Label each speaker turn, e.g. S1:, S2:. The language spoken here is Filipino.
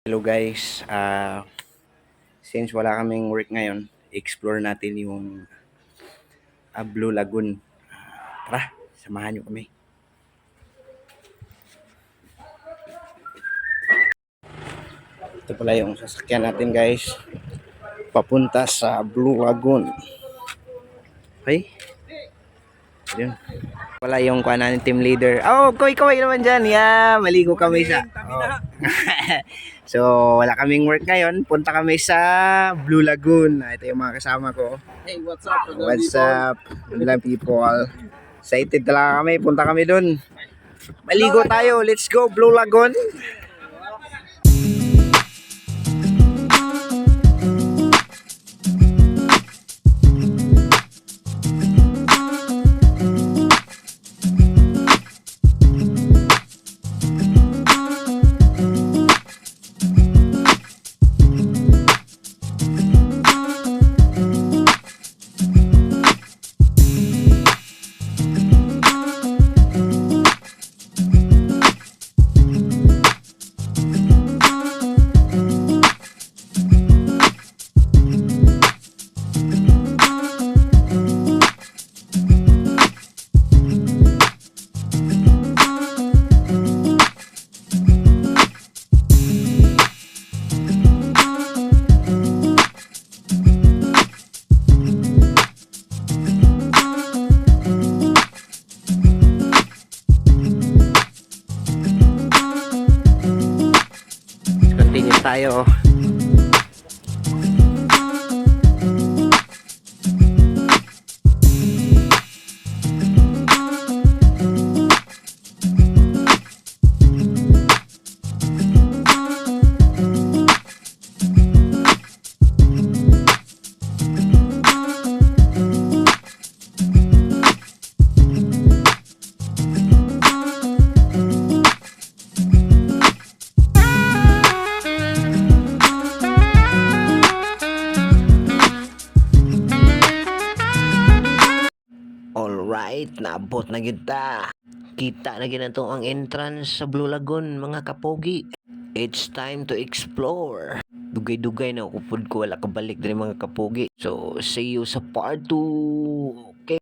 S1: Hello guys, since wala kaming work ngayon, explore natin yung Blue Lagoon. Tara, samahan nyo kami. Ito pala yung sasakyan natin guys, papunta sa Blue Lagoon. Okay? Yun. Wala yung kuha natin team leader. Oh, kaway naman dyan. Yeah, maligo kami sa... Oh. So, wala kaming work ngayon. Punta kami sa Blue Lagoon. Ito yung mga kasama ko.
S2: Hey, what's up?
S1: What's up? Mga people. Excited talaga kami. Punta kami dun. Maligo tayo. Let's go, Blue Lagoon. Continue tayo.
S3: Alright, naabot na kita. Kita na ginato ang entrance sa Blue Lagoon, mga kapogi. It's time to explore. Dugay-dugay na upod ko, wala kabalik din mga kapogi. So, see you sa part 2. Okay.